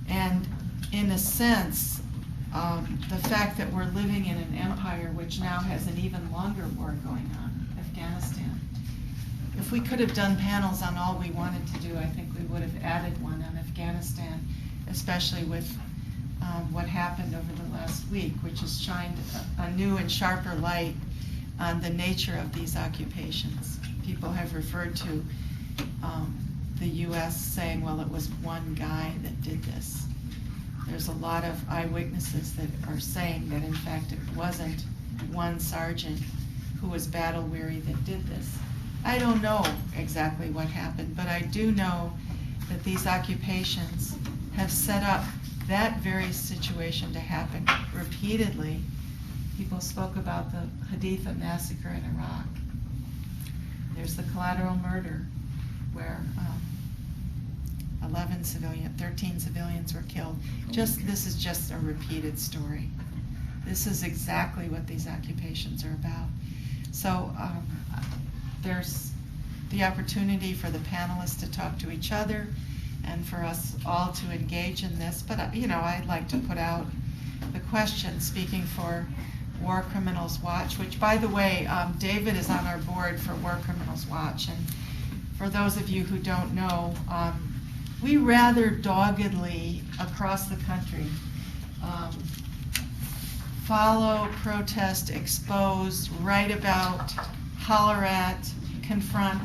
And in a sense, the fact that we're living in an empire which now has an even longer war going on, Afghanistan. If we could have done panels on all we wanted to do, I think we would have added one on Afghanistan, especially with what happened over the last week, which has shined a new and sharper light on the nature of these occupations. People have referred to the U.S. saying, well, it was one guy that did this. There's a lot of eyewitnesses that are saying that, in fact, it wasn't one sergeant who was battle-weary that did this. I don't know exactly what happened, but I do know that these occupations have set up that very situation to happen repeatedly. People spoke about the Haditha massacre in Iraq. There's the collateral murder where 13 civilians were killed. This is just a repeated story. This is exactly what these occupations are about. So there's the opportunity for the panelists to talk to each other and for us all to engage in this. But I'd like to put out the question, speaking for War Criminals Watch, which, by the way, David is on our board for War Criminals Watch. And for those of you who don't know, we rather doggedly across the country follow, protest, expose, write about, holler at, confront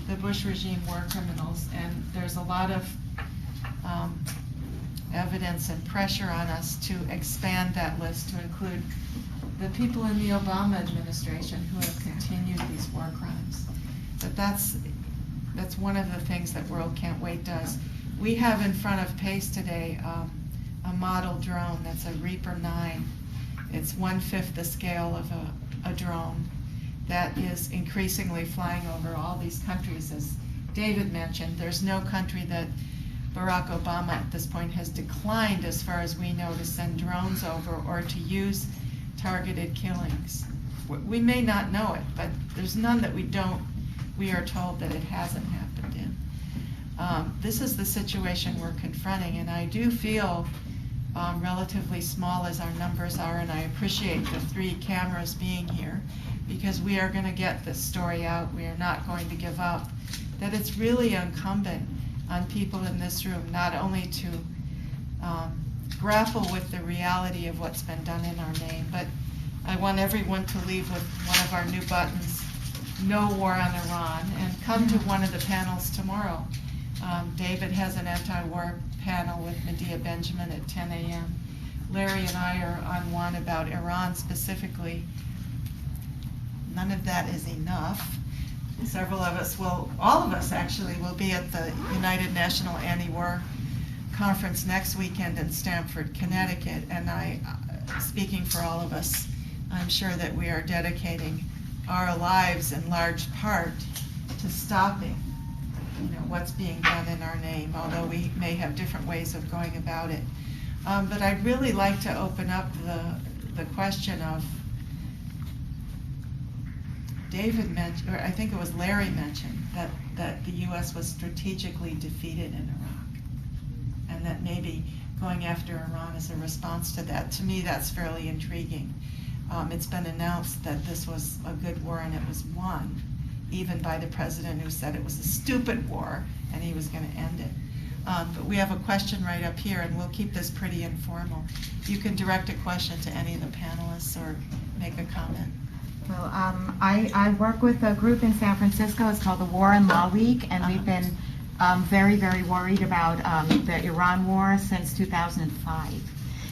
the Bush regime war criminals. And there's a lot of evidence and pressure on us to expand that list to include the people in the Obama administration who have continued these war crimes. But that's one of the things that World Can't Wait does. We have in front of PACE today a model drone that's a Reaper 9. It's 1/5 the scale of a drone that is increasingly flying over all these countries. As David mentioned, there's no country that Barack Obama at this point has declined, as far as we know, to send drones over or to use targeted killings. We may not know it, but there's none that we are told that it hasn't happened in. This is the situation we're confronting, and I do feel relatively small as our numbers are, and I appreciate the 3 cameras being here, because we are going to get this story out. We are not going to give up. That it's really incumbent on people in this room not only to grapple with the reality of what's been done in our name, but I want everyone to leave with one of our new buttons, No War on Iran, and come to one of the panels tomorrow. David has an anti-war panel with Medea Benjamin at 10 a.m. Larry and I are on one about Iran specifically. None of that is enough. Several of us all of us actually, will be at the United National Anti-War Conference next weekend in Stamford, Connecticut, and speaking for all of us, I'm sure that we are dedicating our lives in large part to stopping what's being done in our name, although we may have different ways of going about it. But I'd really like to open up the question of, David mentioned, or I think it was Larry mentioned, that the U.S. was strategically defeated in Iraq, and that maybe going after Iran is a response to that. To me, that's fairly intriguing. It's been announced that this was a good war and it was won, even by the president, who said it was a stupid war and he was going to end it. But we have a question right up here, and we'll keep this pretty informal. You can direct a question to any of the panelists or make a comment. Well, I work with a group in San Francisco. It's called the War and Law League, and we've been very, very worried about the Iran war since 2005.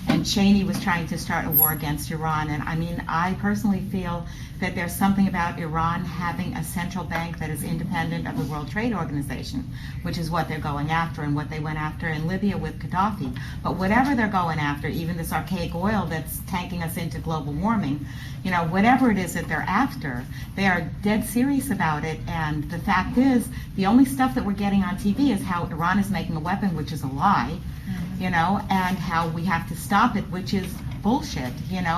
And Cheney was trying to start a war against Iran. And I mean, I personally feel that there's something about Iran having a central bank that is independent of the World Trade Organization, which is what they're going after and what they went after in Libya with Gaddafi. But whatever they're going after, even this archaic oil that's tanking us into global warming, whatever it is that they're after, they are dead serious about it. And the fact is, the only stuff that we're getting on TV is how Iran is making a weapon, which is a lie, and how we have to stop it, which is bullshit,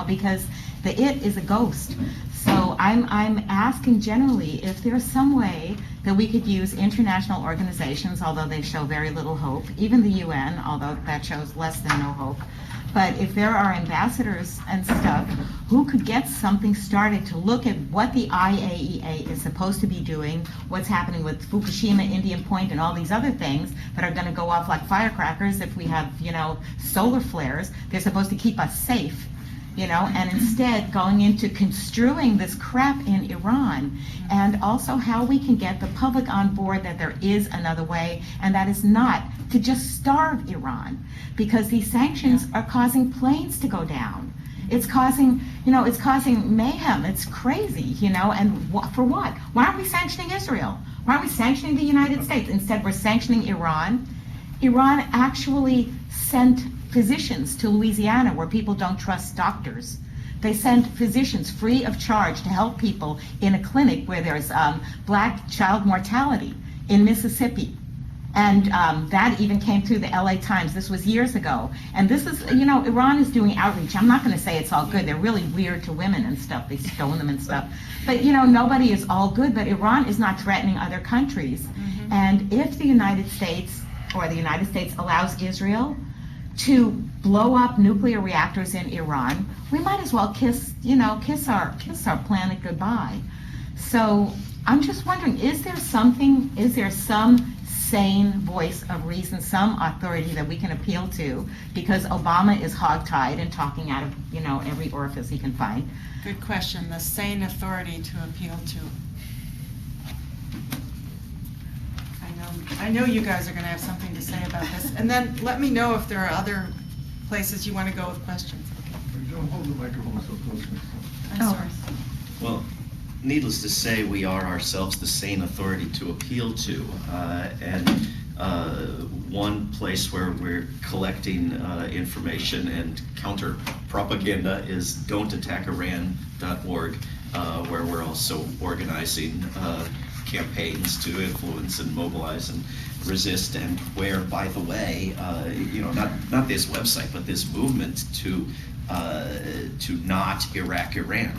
because The it is a ghost. So I'm asking generally if there's some way that we could use international organizations, although they show very little hope, even the UN, although that shows less than no hope. But if there are ambassadors and stuff who could get something started to look at what the IAEA is supposed to be doing, what's happening with Fukushima, Indian Point, and all these other things that are going to go off like firecrackers if we have, solar flares. They're supposed to keep us safe, and instead going into construing this crap in Iran, and also how we can get the public on board that there is another way, and that is not to just starve Iran, because these sanctions are causing planes to go down. It's causing mayhem. It's crazy, and for what? Why aren't we sanctioning Israel? Why aren't we sanctioning the United States? Instead, we're sanctioning Iran. Iran actually sent physicians to Louisiana where people don't trust doctors. They send physicians free of charge to help people in a clinic where there's black child mortality in Mississippi. And that even came through the LA Times. This was years ago. And this is, Iran is doing outreach. I'm not going to say it's all good. They're really weird to women and stuff. They stone them and stuff. But, nobody is all good. But Iran is not threatening other countries. Mm-hmm. And if the United States allows Israel to blow up nuclear reactors in Iran, we might as well kiss our planet goodbye. So I'm just wondering, is there some sane voice of reason, some authority that we can appeal to, because Obama is hogtied and talking out of, every orifice he can find? Good question. The sane authority to appeal to. I know you guys are going to have something to say about this. And then let me know if there are other places you want to go with questions. Don't hold the microphone so close. I'm sorry. Well, needless to say, we are ourselves the sane authority to appeal to. And one place where we're collecting information and counter propaganda is don'tattackiran.org, where we're also organizing campaigns to influence and mobilize and resist, and where, by the way, not this website, but this movement to not Iraq Iran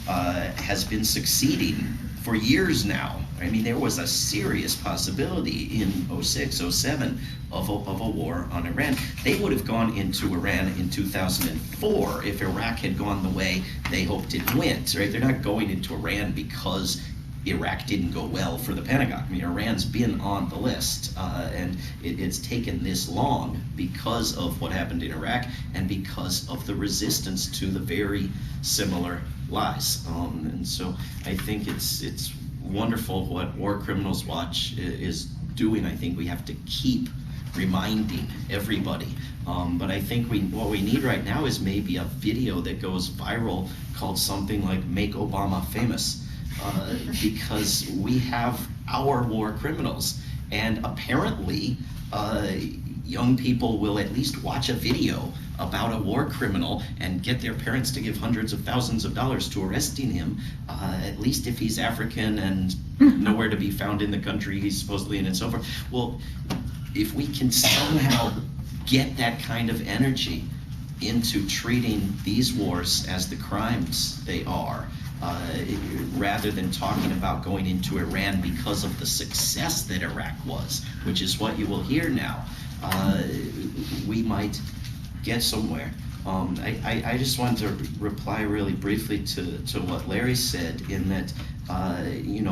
has been succeeding for years now. I mean, there was a serious possibility in 06, 07 of a war on Iran. They would have gone into Iran in 2004 if Iraq had gone the way they hoped it went, right? They're not going into Iran because Iraq didn't go well for the Pentagon. I mean, Iran's been on the list, and it's taken this long because of what happened in Iraq and because of the resistance to the very similar lies. And so I think it's wonderful what War Criminals Watch is doing. I think we have to keep reminding everybody. But I think what we need right now is maybe a video that goes viral called something like "Make Obama Famous." Because we have our war criminals, and apparently young people will at least watch a video about a war criminal and get their parents to give hundreds of thousands of dollars to arresting him, at least if he's African and nowhere to be found in the country he's supposedly in and so forth. Well, if we can somehow get that kind of energy into treating these wars as the crimes they are, rather than talking about going into Iran because of the success that Iraq was, which is what you will hear now, we might get somewhere. I just wanted to reply really briefly to what Larry said, in that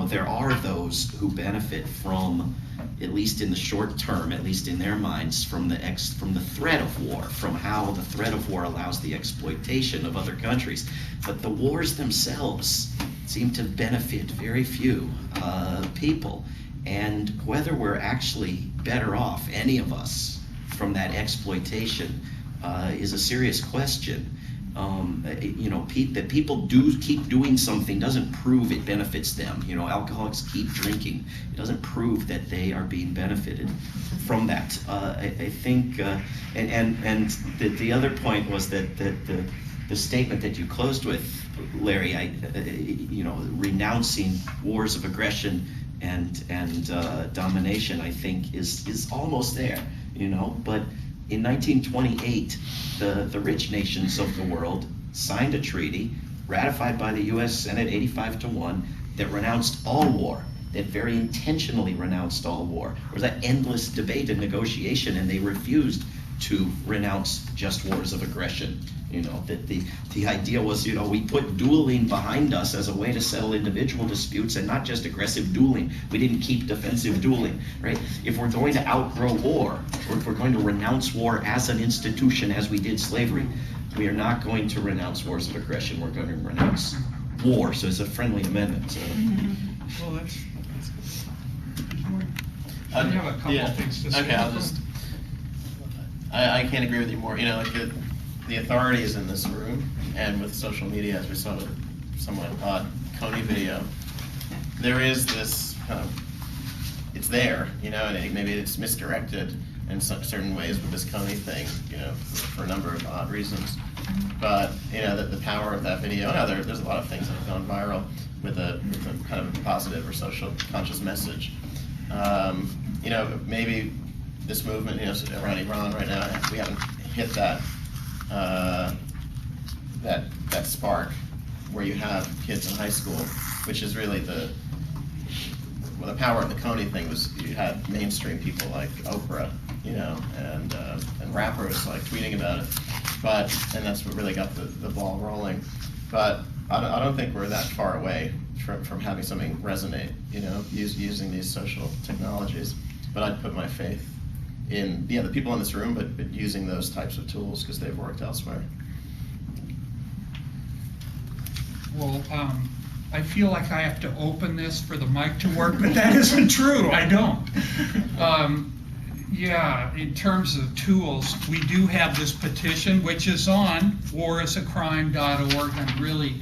there are those who benefit from, at least in the short term, at least in their minds, from the threat of war, from how the threat of war allows the exploitation of other countries. But the wars themselves seem to benefit very few people. And whether we're actually better off, any of us, from that exploitation is a serious question. That people do keep doing something doesn't prove it benefits them. Alcoholics keep drinking. It doesn't prove that they are being benefited from that. I think, and the other point was that the statement that you closed with, Larry, renouncing wars of aggression and domination, I think is almost there. But in 1928, the rich nations of the world signed a treaty ratified by the US Senate 85-1, that renounced all war, that very intentionally renounced all war. There was that endless debate and negotiation, and they refused to renounce just wars of aggression. You know, that the idea was, you know, we put dueling behind us as a way to settle individual disputes and not just aggressive dueling. We didn't keep defensive dueling, right? If we're going to outgrow war, or if we're going to renounce war as an institution as we did slavery, we are not going to renounce wars of aggression. We're going to renounce war. So it's a friendly amendment. So. Well, that's good. I have a couple yeah. things to say. Okay, I'll just, I can't agree with you more. You know, like the authority is in this room, and with social media, as we saw with a somewhat odd Coney video, there is this kind of, it's there, you know, and maybe it's misdirected in certain ways with this Coney thing, you know, for a number of odd reasons. But, you know, the power of that video, no, there's a lot of things that have gone viral with a kind of positive or social conscious message. You know, maybe this movement, you know, around Iran right now, we haven't hit that that spark where you have kids in high school, which is really the power of the Coney thing was you had mainstream people like Oprah, you know, and rappers like tweeting about it, and that's what really got the ball rolling. But I don't think we're that far away from having something resonate, you know, using these social technologies. But I'd put my faith in, the people in this room, but using those types of tools because they've worked elsewhere. Well, I feel like I have to open this for the mic to work, but that isn't true. I don't. Yeah, in terms of tools, we do have this petition, which is on warisacrime.org, and really,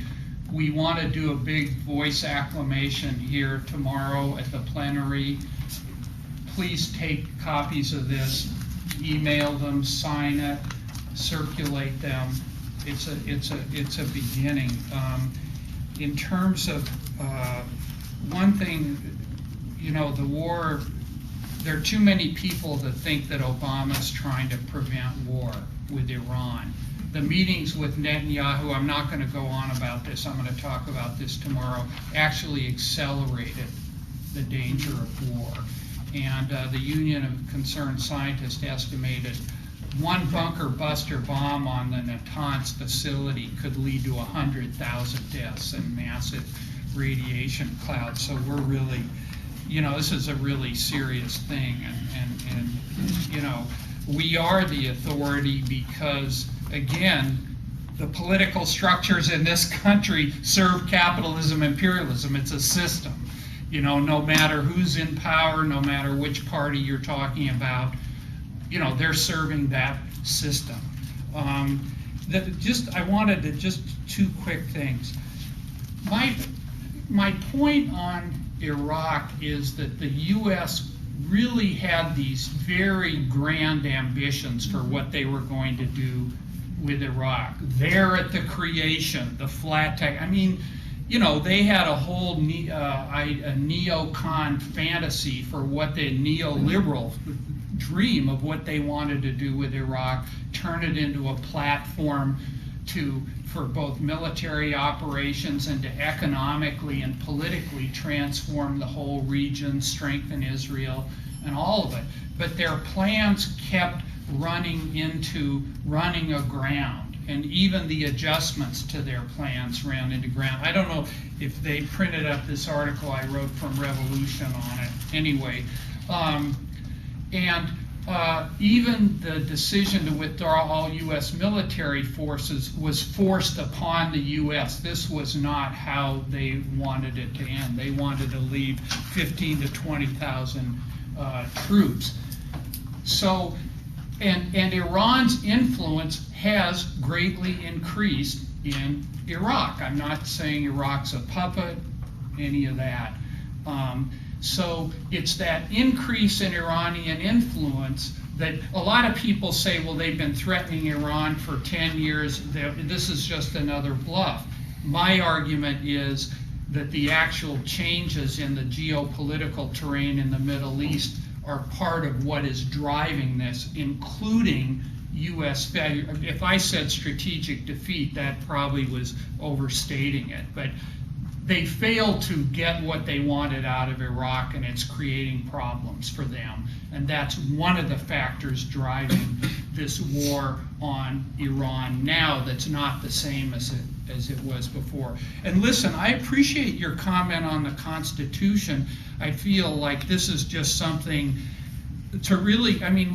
we want to do a big voice acclamation here tomorrow at the plenary. Please take copies of this, email them, sign it, circulate them. It's a beginning. In terms of one thing, you know, the war. There are too many people that think that Obama's trying to prevent war with Iran. The meetings with Netanyahu, I'm not going to go on about this, I'm going to talk about this tomorrow, actually accelerated the danger of war. And the Union of Concerned Scientists estimated one bunker buster bomb on the Natanz facility could lead to 100,000 deaths and massive radiation clouds. So we're really, you know, this is a really serious thing, and you know, we are the authority because, again, the political structures in this country serve capitalism, imperialism. It's a system. You know, no matter who's in power, no matter which party you're talking about, you know, they're serving that system. I wanted to just two quick things. My point on Iraq is that the U.S. really had these very grand ambitions for what they were going to do with Iraq. There at the creation, the flat tech, I mean, you know, they had a whole a neocon fantasy for what the neoliberal dream of what they wanted to do with Iraq, turn it into a platform for both military operations and to economically and politically transform the whole region, strengthen Israel, and all of it. But their plans kept running aground, and even the adjustments to their plans ran into ground. I don't know if they printed up this article I wrote from Revolution on it. Anyway, even the decision to withdraw all U.S. military forces was forced upon the U.S. This was not how they wanted it to end. They wanted to leave 15 to 20,000 troops. So, and Iran's influence has greatly increased in Iraq. I'm not saying Iraq's a puppet, any of that. So it's that increase in Iranian influence that a lot of people say, well, they've been threatening Iran for 10 years. This is just another bluff. My argument is that the actual changes in the geopolitical terrain in the Middle East are part of what is driving this, including U.S. If I said strategic defeat, that probably was overstating it. But they failed to get what they wanted out of Iraq, and it's creating problems for them. And that's one of the factors driving this war on Iran now that's not the same as it was before. And listen, I appreciate your comment on the Constitution. I feel like this is just something to really, I mean,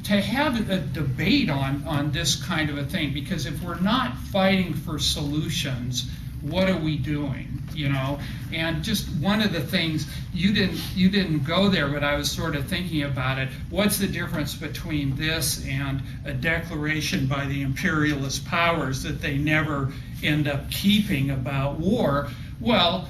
to have a debate on this kind of a thing, because if we're not fighting for solutions, what are we doing? You know, and just one of the things, you didn't go there, but I was sort of thinking about it. What's the difference between this and a declaration by the imperialist powers that they never end up keeping about war? Well,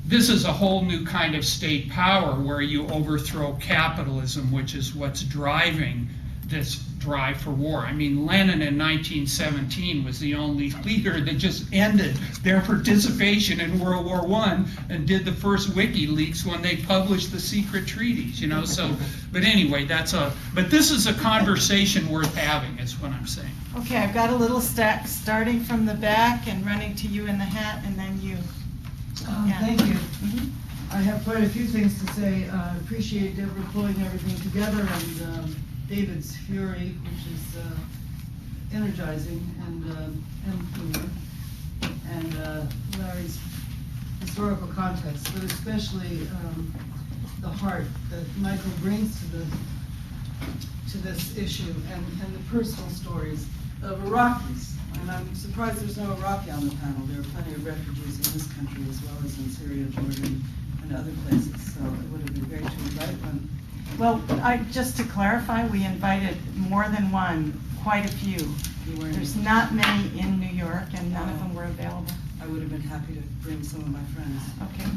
this is a whole new kind of state power where you overthrow capitalism, which is what's driving this drive for war. I mean, Lenin in 1917 was the only leader that just ended their participation in World War I and did the first WikiLeaks when they published the secret treaties, you know, so, but anyway, but this is a conversation worth having, is what I'm saying. Okay, I've got a little stack starting from the back and running to you in the hat, and then you. Yeah. Thank you. Mhm. I have quite a few things to say. I appreciate Deborah pulling everything together, and David's fury, which is energizing, and humor, and Larry's historical context, but especially the heart that Michael brings to this issue, and the personal stories of Iraqis. And I'm surprised there's no Iraqi on the panel. There are plenty of refugees in this country as well as in Syria, Jordan, and other places. So it would have been great to invite one. Well, just to clarify, we invited more than one, quite a few. You weren't- There's not many in New York, and none of them were available. I would have been happy to bring some of my friends. Okay.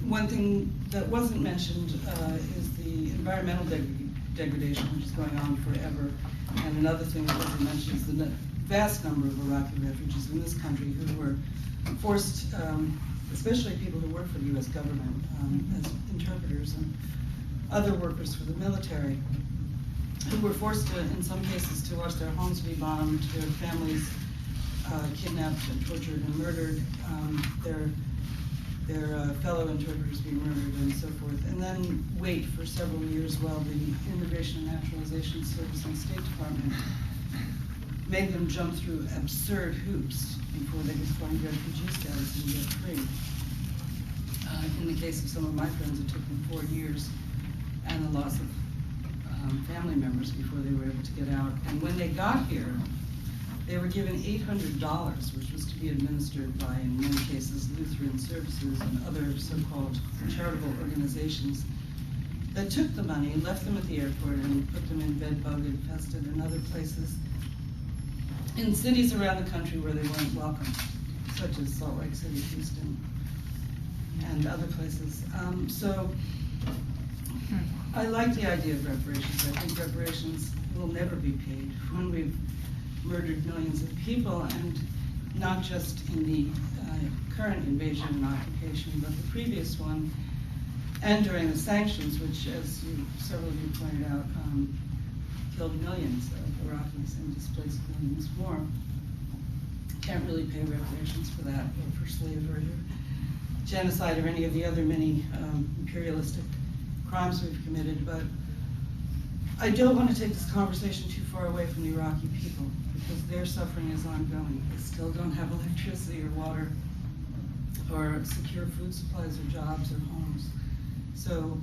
One thing that wasn't mentioned is the environmental degradation, which is going on forever. And another thing that wasn't mentioned is the vast number of Iraqi refugees in this country who were forced, especially people who work for the U.S. government as interpreters and other workers for the military, who were forced to, in some cases, to watch their homes be bombed, their families kidnapped and tortured and murdered, their fellow interpreters being murdered and so forth, and then wait for several years while the Immigration and Naturalization Service and State Department made them jump through absurd hoops before they could find refugee status and get free. In the case of some of my friends, it took them 4 years and the loss of family members before they were able to get out. And when they got here, they were given $800, which was to be administered by, in many cases, Lutheran Services and other so-called charitable organizations that took the money, left them at the airport, and put them in bed-bug infested and other places in cities around the country where they weren't welcome, such as Salt Lake City, Houston, and other places. So I like the idea of reparations. I think reparations will never be paid when we've murdered millions of people, and not just in the current invasion and occupation, but the previous one, and during the sanctions, which, as several of you pointed out, killed millions of Iraqis and displaced millions more. Can't really pay reparations for that, or for slavery, or genocide, or any of the other many imperialistic crimes we've committed, but I don't want to take this conversation too far away from the Iraqi people, because their suffering is ongoing. They still don't have electricity or water, or secure food supplies, or jobs, or homes. So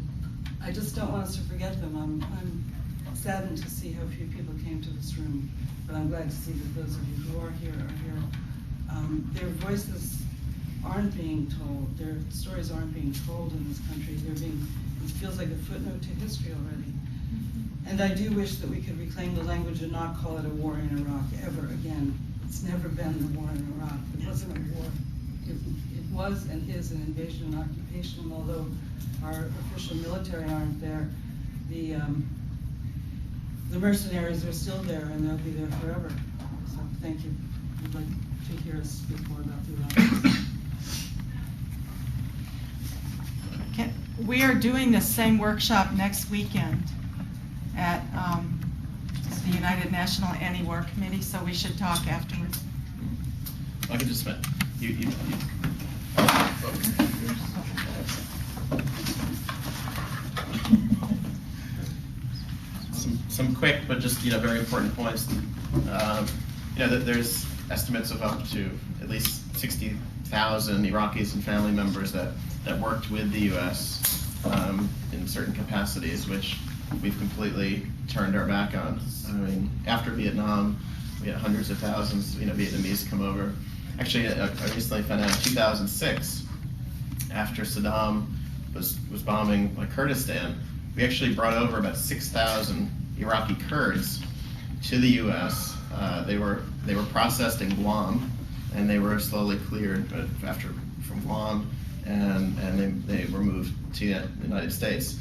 I just don't want us to forget them. I'm saddened to see how few people came to this room, but I'm glad to see that those of you who are here are here. Their voices aren't being told, their stories aren't being told in this country. It feels like a footnote to history already. And I do wish that we could reclaim the language and not call it a war in Iraq ever again. It's never been the war in Iraq. It wasn't a war. It was and is an invasion and occupation, and although our official military aren't there, the mercenaries are still there, and they'll be there forever. So thank you. I'd like to hear us speak more about the Iraqis. We are doing the same workshop next weekend. at the United National Anti-War Committee, so we should talk afterwards. I could just spend, you. Some quick, but just, very important points. There's estimates of up to at least 60,000 Iraqis and family members that worked with the U.S. In certain capacities, which we've completely turned our back on. I mean, after Vietnam, we had hundreds of thousands, Vietnamese come over. Actually, I recently found out in 2006, after Saddam was bombing Kurdistan, we actually brought over about 6,000 Iraqi Kurds to the U.S. They were processed in Guam, and they were slowly cleared from Guam, and they were moved to the United States.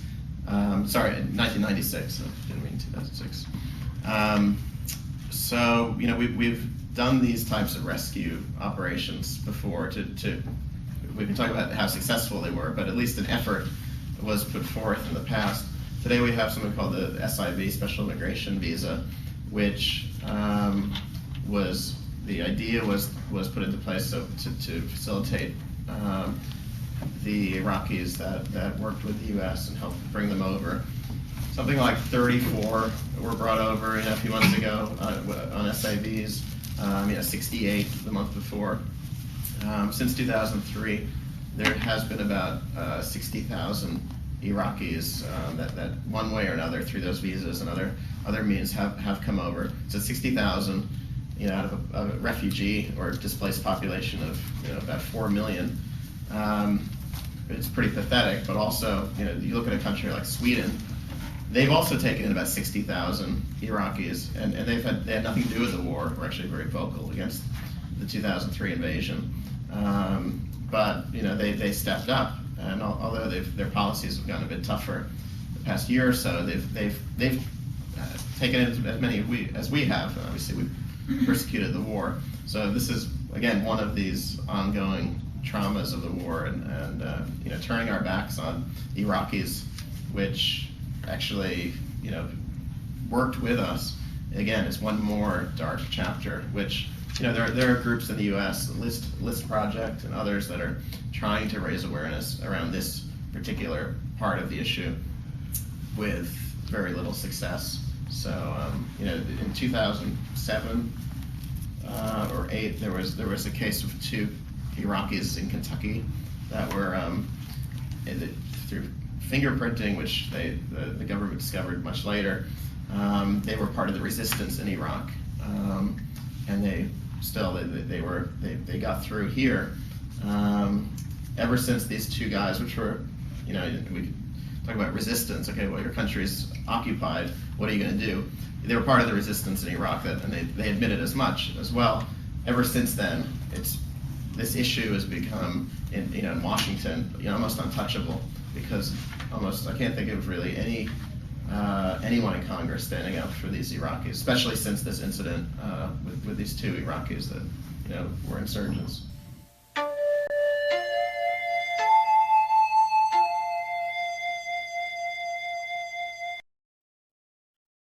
Sorry, in 1996. I didn't mean 2006. So we've done these types of rescue operations before. We can talk about how successful they were, but at least an effort was put forth in the past. Today we have something called the SIV, Special Immigration Visa, which the idea was put into place to facilitate the Iraqis that worked with the U.S. and helped bring them over. Something like 34 were brought over a few months ago on SIVs, 68 the month before. Since 2003, there has been about 60,000 Iraqis that one way or another through those visas and other means have come over. So 60,000, out of a refugee or displaced population of about 4 million. It's pretty pathetic, but also, you look at a country like Sweden, they've also taken in about 60,000 Iraqis, and they had nothing to do with the war. We're actually very vocal against the 2003 invasion. But they stepped up, and although their policies have gotten a bit tougher the past year or so, they've taken in as many as we have. Obviously, we've persecuted the war. So this is, again, one of these ongoing traumas of the war, and turning our backs on Iraqis, which actually worked with us. Again, it's one more dark chapter, which there are groups in the U.S., the List Project and others, that are trying to raise awareness around this particular part of the issue with very little success. So in 2007 or 2008, there was a case of 2 Iraqis in Kentucky that were through fingerprinting, which the government discovered much later. They were part of the resistance in Iraq, and they got through here. Ever since these 2 guys, which were, we talk about resistance. Okay, well, your country's occupied. What are you going to do? They were part of the resistance in Iraq, and they admitted as much as well. Ever since then, this issue has become in Washington almost untouchable, because I can't think of really anyone in Congress standing up for these Iraqis, especially since this incident with these 2 Iraqis that were insurgents.